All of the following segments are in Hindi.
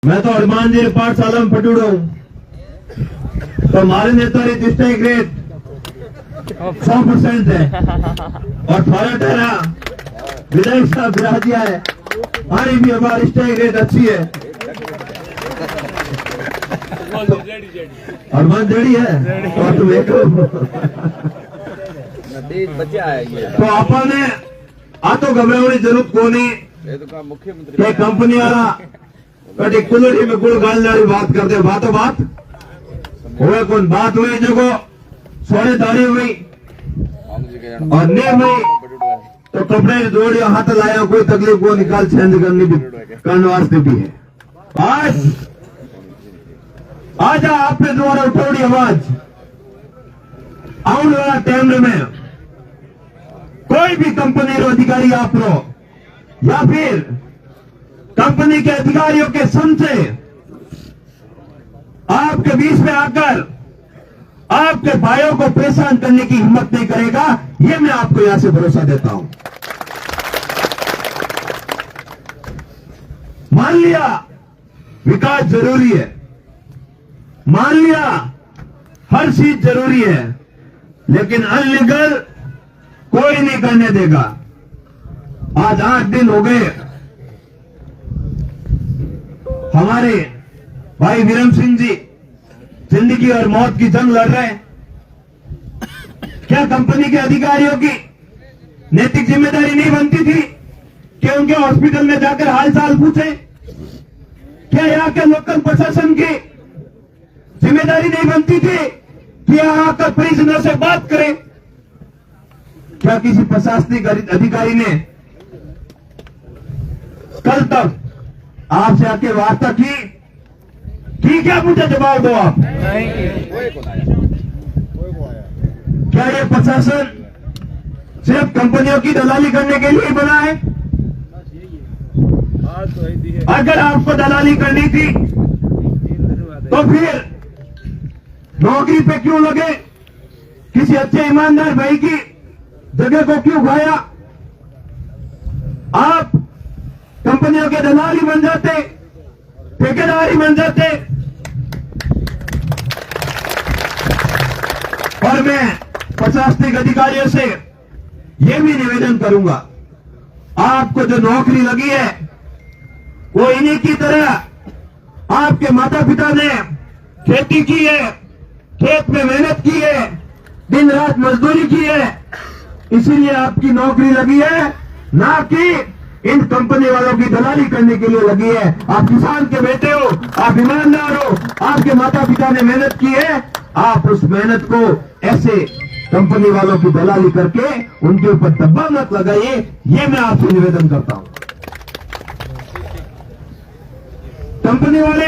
मैं तो हनुमान जी पाठशाला में पटूड़ा हूँ, तो हमारे नेता स्ट्राइक रेट 100% है और थोड़ा ठहरा विधायक साहब बिराजिया है, हमारी भी हमारी स्ट्राइक रेट अच्छी है। हनुमान जड़ी है और तुम एक तो आपने आ तो घबराने की जरूरत को नहीं। मुख्यमंत्री कंपनी वाला कभी कुलड़ी में गुड़ गालने वाली बात करते, बातों बात हुए कौन बात हुई जो सोने दाड़ी हुई और नहीं हुई तो कपड़े जोड़ियो हाथ लाया, कोई तकलीफ को निकाल चेंज करने वास्ते भी है। आज आपने द्वारा उठौड़ी आवाज आने वाला टाइम में कोई भी कंपनी रो अधिकारी आप रो या फिर कंपनी के अधिकारियों के समझे आपके बीच में आकर आपके भाइयों को परेशान करने की हिम्मत नहीं करेगा, ये मैं आपको यहां से भरोसा देता हूं। मान लिया विकास जरूरी है, मान लिया हर चीज जरूरी है, लेकिन अनलीगल कोई नहीं करने देगा। आज 8 दिन हो गए हमारे भाई वीरम सिंह जी जिंदगी और मौत की जंग लड़ रहे हैं। क्या कंपनी के अधिकारियों की नैतिक जिम्मेदारी नहीं बनती थी कि उनके हॉस्पिटल में जाकर हाल चाल पूछे? क्या यहाँ के लोकल प्रशासन की जिम्मेदारी नहीं बनती थी कि यहाँ आकर परिजनों से बात करें? क्या किसी प्रशासनिक अधिकारी ने कल तक आपसे आके वार्ता की? क्या मुझे जवाब दो आप। क्या ये प्रशासन सिर्फ कंपनियों की दलाली करने के लिए बना है? अगर आपको दलाली करनी थी तो फिर नौकरी पे क्यों लगे? किसी अच्छे ईमानदार भाई की जगह को क्यों खाया? आप कंपनियों के दलाली बन जाते, ठेकेदारी बन जाते। और मैं प्रशासनिक अधिकारियों से यह भी निवेदन करूंगा, आपको जो नौकरी लगी है वो इन्हीं की तरह आपके माता पिता ने खेती की है, खेत में मेहनत की है, दिन रात मजदूरी की है, इसीलिए आपकी नौकरी लगी है, ना कि इन कंपनी वालों की दलाली करने के लिए लगी है। आप किसान के बेटे हो, आप ईमानदार हो, आपके माता पिता ने मेहनत की है, आप उस मेहनत को ऐसे कंपनी वालों की दलाली करके उनके ऊपर दबाव मत लगाइए, ये मैं आपसे निवेदन करता हूं। कंपनी वाले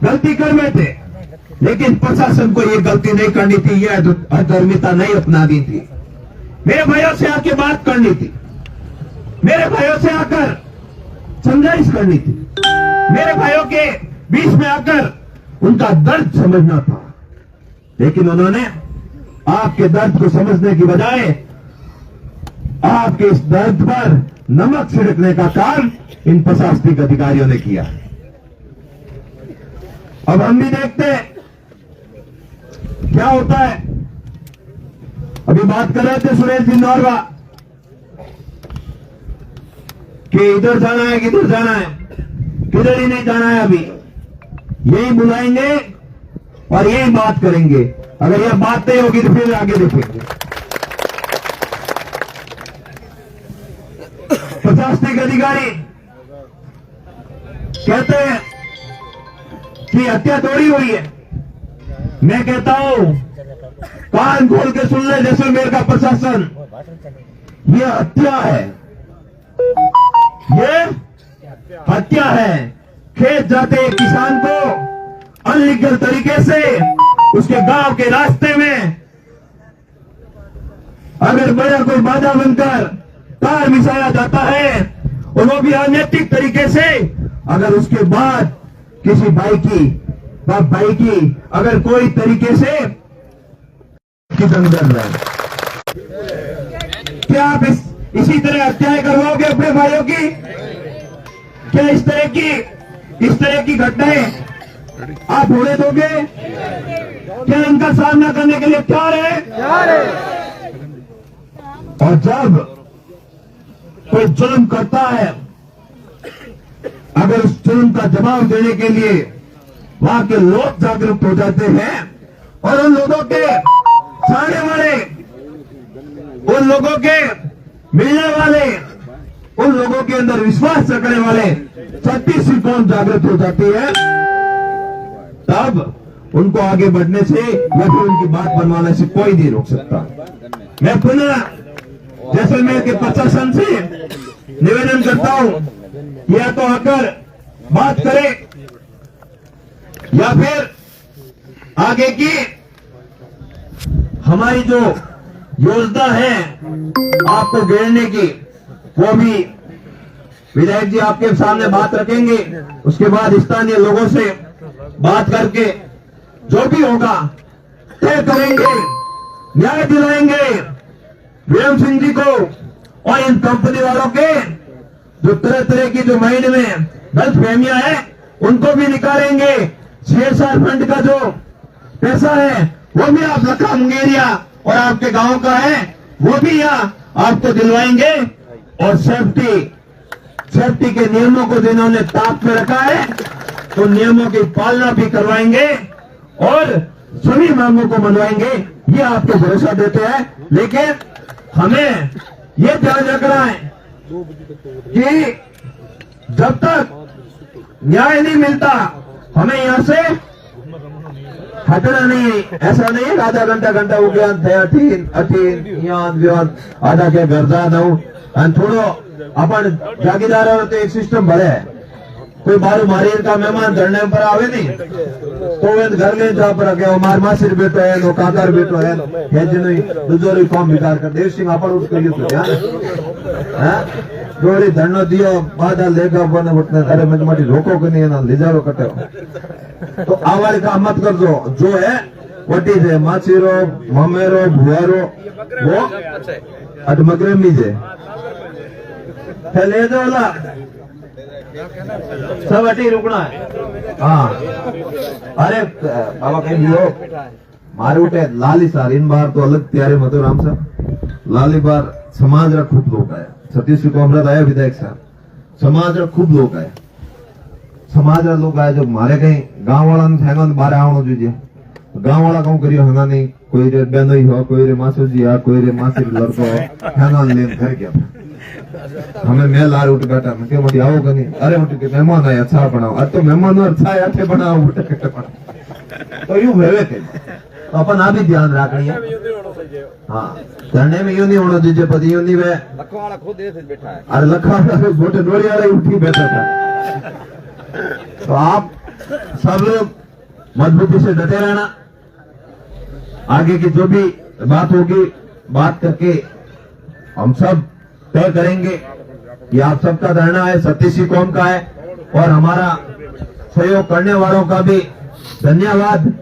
गलती कर बैठे, लेकिन प्रशासन को ये गलती नहीं करनी थी, ये अधर्मिता नहीं अपनानी थी। मेरे भाइयों से आके बात करनी थी, मेरे भाइयों से आकर समझाइश करनी थी, मेरे भाइयों के बीच में आकर उनका दर्द समझना था, लेकिन उन्होंने आपके दर्द को समझने की बजाय आपके इस दर्द पर नमक छिड़कने का काम इन प्रशासनिक अधिकारियों ने किया। अब हम भी देखते हैं क्या होता है। अभी बात कर रहे थे सुरेश जिंदौरवा कि इधर जाना है, किधर जाना है, किधर ही नहीं जाना है। अभी यही बुलाएंगे और यही बात करेंगे, अगर यह बात नहीं होगी तो फिर आगे देखेंगे। प्रशासनिक अधिकारी कहते हैं कि हत्या थोड़ी हुई है। मैं कहता हूं कान खोल के सुन ले जैसलमेर का प्रशासन, यह हत्या है, ये हत्या है। खेत जाते एक किसान को अनलीगल तरीके से उसके गांव के रास्ते में अगर बड़ा कोई बाधा बनकर तार बिछाया जाता है और वो भी अनैतिक तरीके से, अगर उसके बाद किसी भाई की अगर कोई तरीके से किधर है, क्या आप इसी तरह हत्याएं करवाओगे अपने भाइयों की? क्या इस तरह की इस तरह की घटनाएं आप होने दोगे? क्या इनका सामना करने के लिए तैयार है? और जब कोई जुल्म करता है, अगर उस जुल्म का जवाब देने के लिए वहां के लोग जागरूक हो जाते हैं और उन लोगों के सामने वाले, उन लोगों के मिलने वाले, उन लोगों के अंदर विश्वास रखने वाले छत्तीसवीं कौम जागृत हो जाती है, तब उनको आगे बढ़ने से या फिर उनकी बात बनवाने से कोई नहीं रोक सकता। मैं पुनः जैसलमेर के प्रशासन से निवेदन करता हूं, या तो आकर बात करे या फिर आगे की हमारी जो योजना है आपको घेरने की, वो भी विधायक जी आपके सामने बात रखेंगे। उसके बाद स्थानीय लोगों से बात करके जो भी होगा तय करेंगे, न्याय दिलाएंगे वीरम सिंह जी को और इन कंपनी वालों के जो तरह तरह की जो माइंड में गलत फहमियां है उनको भी निकालेंगे। CSR फंड का जो पैसा है वो भी आप लखा मुंगेरिया और आपके गांव का है, वो भी यहाँ आपको दिलवाएंगे। और सेफ्टी के नियमों को जिन्होंने ताक में रखा है तो नियमों की पालना भी करवाएंगे और सभी मांगों को मनवाएंगे, ये आपको भरोसा देते हैं। लेकिन हमें ये ध्यान रखना है कि जब तक न्याय नहीं मिलता हमें यहां से हटना नहीं। ऐसा नहीं है आधा घंटा हो गया आधा के घर जा दऊ थोड़ो अपन जागीदार तो एक सिस्टम भरे है। कोई बारू मारी का मेहमान धरने पर आवे नहीं तो घर में जा पर के मार मासिर बेटो है नो काकार बेटो है हे जिन दूसरी कौम विकार कर देव सिंह अपन उठ करियो तो ध्यान हां जोड़ी धरनो दियो बाधा लेगा बने उठने अरे मैं तुम्हारी रोको के नहीं ना ले जाओ कटे तो आवाज का मत कर दो। जो है वटी है माछीरो ममेरो भुआरो वो अटमकरे में जे ले दो ला सब अटी रुकना है। हाँ अरे बाबा कह दियो मारे उठे लाली सार इन बार तो अलग तैयारी मतो राम साहब लाली बार समाज रा खूब लोग आए छत्तीसगढ़ को अमृत आया विधायक साहब समाज रा खूब लोग आए समाज रा लोग आए जो मारे कहीं गांव वाला ने हैंगा बारे आवणो जुजे गांव वाला कहूं करियो हैंगा नहीं कोई रे बेनोई हो कोई रे मासू जी आ कोई रे मासी लड़को हैंगा ले घर गया हमें मैं लार उठ बैठा मैं के मोटी आओ कनी अरे मोटी के मेहमान आए अच्छा बनाओ अब तो मेहमान अच्छा है अच्छे बनाओ उठ के तो यूं भेवे थे तो अपन आ भी ध्यान रखनी है। हां धरने में यूं नहीं होना दीजिए पति यूं नहीं वे लखवाड़ा खुद ऐसे बैठा है अरे लखवाड़ा छोटे डोरी वाले उठी बैठा था। तो आप सब लोग मजबूती से डटे रहना, आगे की जो भी बात होगी बात करके हम सब तय करेंगे कि आप सबका धरना है छत्तीसगढ़ कौम का है और हमारा सहयोग करने वालों का भी धन्यवाद।